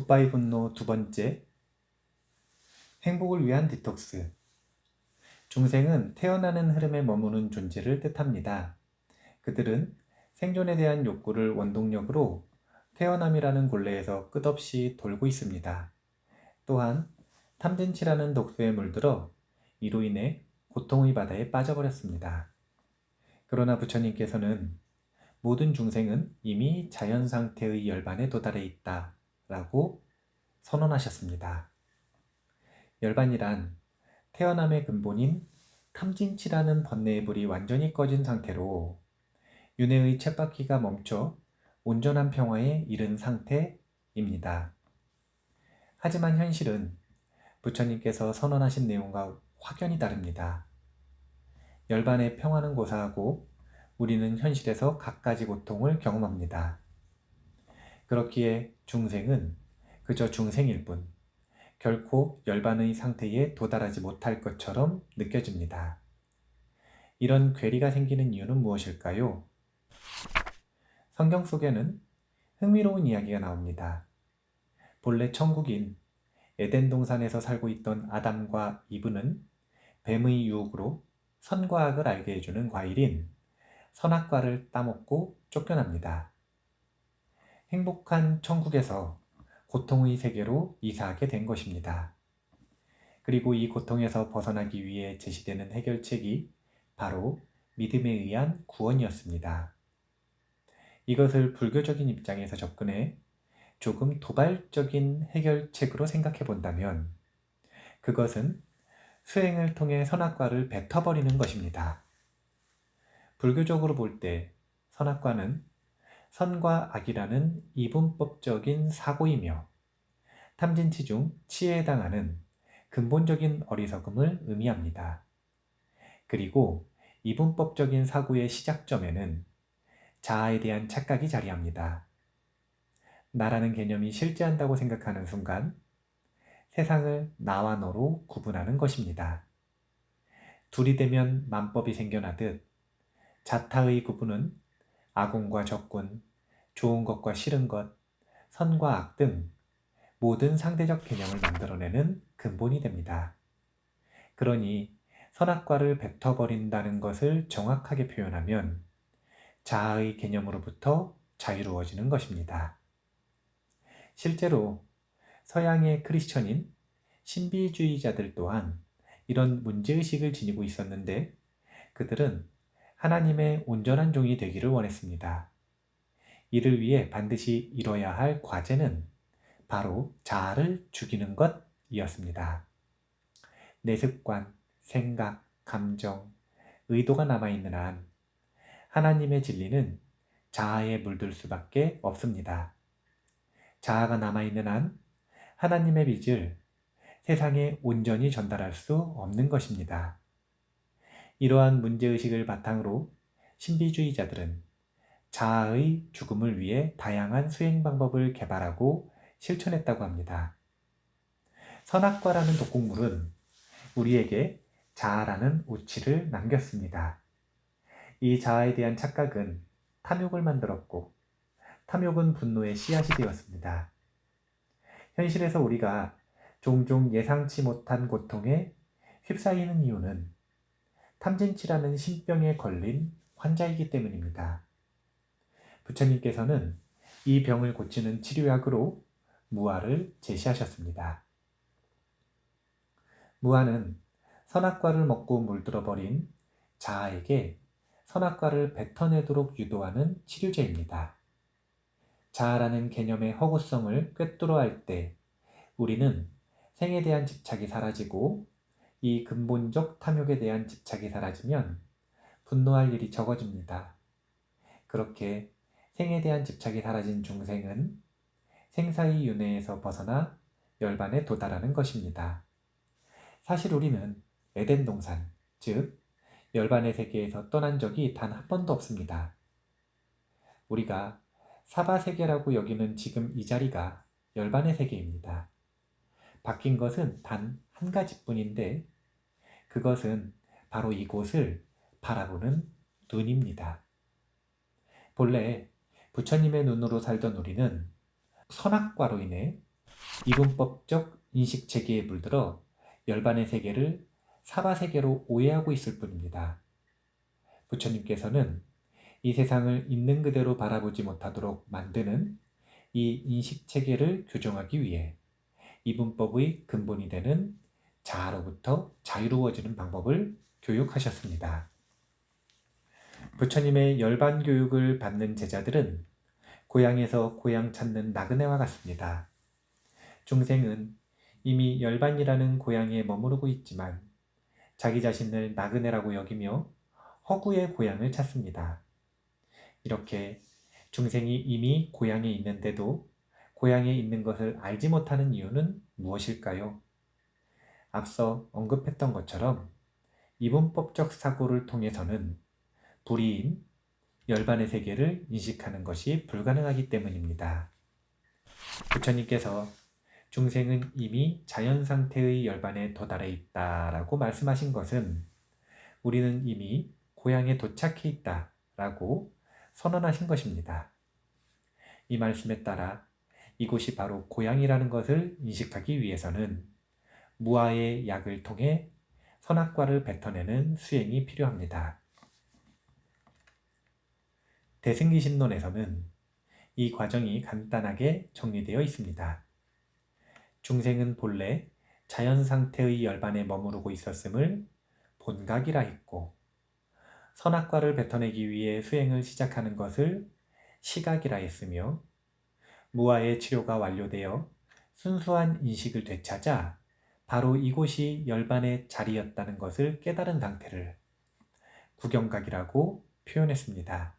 굿바이 분노 두 번째, 행복을 위한 디톡스. 중생은 태어나는 흐름에 머무는 존재를 뜻합니다. 그들은 생존에 대한 욕구를 원동력으로 태어남이라는 곤레에서 끝없이 돌고 있습니다. 또한 탐진치라는 독소에 물들어 이로 인해 고통의 바다에 빠져버렸습니다. 그러나 부처님께서는 모든 중생은 이미 자연 상태의 열반에 도달해 있다 라고 선언하셨습니다. 열반이란 태어남의 근본인 탐진치라는 번뇌의 불이 완전히 꺼진 상태로 윤회의 쳇바퀴가 멈춰 온전한 평화에 이른 상태입니다. 하지만 현실은 부처님께서 선언하신 내용과 확연히 다릅니다. 열반의 평화는 고사하고 우리는 현실에서 갖가지 고통을 경험합니다. 그렇기에 중생은 그저 중생일 뿐 결코 열반의 상태에 도달하지 못할 것처럼 느껴집니다. 이런 괴리가 생기는 이유는 무엇일까요? 성경 속에는 흥미로운 이야기가 나옵니다. 본래 천국인 에덴 동산에서 살고 있던 아담과 이브는 뱀의 유혹으로 선과 악을 알게 해주는 과일인 선악과를 따먹고 쫓겨납니다. 행복한 천국에서 고통의 세계로 이사하게 된 것입니다. 그리고 이 고통에서 벗어나기 위해 제시되는 해결책이 바로 믿음에 의한 구원이었습니다. 이것을 불교적인 입장에서 접근해 조금 도발적인 해결책으로 생각해 본다면 그것은 수행을 통해 선악과를 뱉어버리는 것입니다. 불교적으로 볼 때 선악과는 선과 악이라는 이분법적인 사고이며 탐진치 중 치에 해당하는 근본적인 어리석음을 의미합니다. 그리고 이분법적인 사고의 시작점에는 자아에 대한 착각이 자리합니다. 나라는 개념이 실제한다고 생각하는 순간 세상을 나와 너로 구분하는 것입니다. 둘이 되면 만법이 생겨나듯 자타의 구분은 아군과 적군, 좋은 것과 싫은 것, 선과 악 등 모든 상대적 개념을 만들어내는 근본이 됩니다. 그러니 선악과를 뱉어버린다는 것을 정확하게 표현하면 자아의 개념으로부터 자유로워지는 것입니다. 실제로 서양의 크리스천인 신비주의자들 또한 이런 문제의식을 지니고 있었는데 그들은 하나님의 온전한 종이 되기를 원했습니다. 이를 위해 반드시 이뤄야 할 과제는 바로 자아를 죽이는 것이었습니다. 내 습관, 생각, 감정, 의도가 남아있는 한 하나님의 진리는 자아에 물들 수밖에 없습니다. 자아가 남아있는 한 하나님의 빛을 세상에 온전히 전달할 수 없는 것입니다. 이러한 문제의식을 바탕으로 신비주의자들은 자아의 죽음을 위해 다양한 수행 방법을 개발하고 실천했다고 합니다. 선악과라는 독곡물은 우리에게 자아라는 우치를 남겼습니다. 이 자아에 대한 착각은 탐욕을 만들었고 탐욕은 분노의 씨앗이 되었습니다. 현실에서 우리가 종종 예상치 못한 고통에 휩싸이는 이유는 탐진치라는 신병에 걸린 환자이기 때문입니다. 부처님께서는 이 병을 고치는 치료약으로 무아를 제시하셨습니다. 무아는 선악과를 먹고 물들어버린 자아에게 선악과를 뱉어내도록 유도하는 치료제입니다. 자아라는 개념의 허구성을 꿰뚫어 할 때 우리는 생에 대한 집착이 사라지고 이 근본적 탐욕에 대한 집착이 사라지면 분노할 일이 적어집니다. 그렇게 생에 대한 집착이 사라진 중생은 생사의 윤회에서 벗어나 열반에 도달하는 것입니다. 사실 우리는 에덴 동산, 즉 열반의 세계에서 떠난 적이 단 한 번도 없습니다. 우리가 사바 세계라고 여기는 지금 이 자리가 열반의 세계입니다. 바뀐 것은 단 한 가지뿐인데 그것은 바로 이곳을 바라보는 눈입니다. 본래 부처님의 눈으로 살던 우리는 선악과로 인해 이분법적 인식체계에 물들어 열반의 세계를 사바세계로 오해하고 있을 뿐입니다. 부처님께서는 이 세상을 있는 그대로 바라보지 못하도록 만드는 이 인식체계를 교정하기 위해 이분법의 근본이 되는 자아로부터 자유로워지는 방법을 교육하셨습니다. 부처님의 열반 교육을 받는 제자들은 고향에서 고향 찾는 나그네와 같습니다. 중생은 이미 열반이라는 고향에 머무르고 있지만 자기 자신을 나그네라고 여기며 허구의 고향을 찾습니다. 이렇게 중생이 이미 고향에 있는데도 고향에 있는 것을 알지 못하는 이유는 무엇일까요? 앞서 언급했던 것처럼 이분법적 사고를 통해서는 불이인 열반의 세계를 인식하는 것이 불가능하기 때문입니다. 부처님께서 중생은 이미 자연상태의 열반에 도달해 있다라고 말씀하신 것은 우리는 이미 고향에 도착해 있다라고 선언하신 것입니다. 이 말씀에 따라 이곳이 바로 고향이라는 것을 인식하기 위해서는 무아의 약을 통해 선악과를 뱉어내는 수행이 필요합니다. 대승기신론에서는 이 과정이 간단하게 정리되어 있습니다. 중생은 본래 자연상태의 열반에 머무르고 있었음을 본각이라 했고, 선악과를 뱉어내기 위해 수행을 시작하는 것을 시각이라 했으며, 무아의 치료가 완료되어 순수한 인식을 되찾아 바로 이곳이 열반의 자리였다는 것을 깨달은 상태를 구경각이라고 표현했습니다.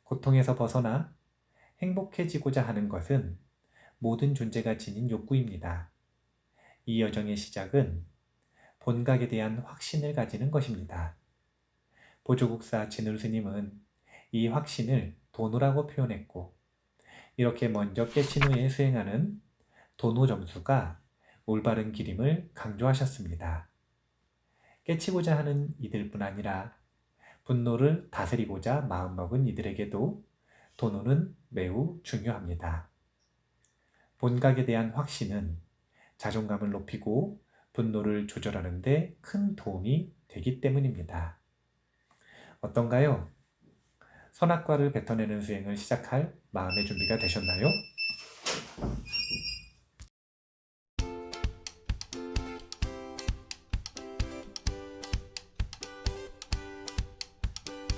고통에서 벗어나 행복해지고자 하는 것은 모든 존재가 지닌 욕구입니다. 이 여정의 시작은 본각에 대한 확신을 가지는 것입니다. 보조국사 진울 스님은 이 확신을 도노라고 표현했고, 이렇게 먼저 깨친 후에 수행하는 도노 점수가 올바른 길임을 강조하셨습니다. 깨치고자 하는 이들뿐 아니라 분노를 다스리고자 마음먹은 이들에게도 도노는 매우 중요합니다. 본각에 대한 확신은 자존감을 높이고 분노를 조절하는 데 큰 도움이 되기 때문입니다. 어떤가요? 선악과를 뱉어내는 수행을 시작할 마음의 준비가 되셨나요?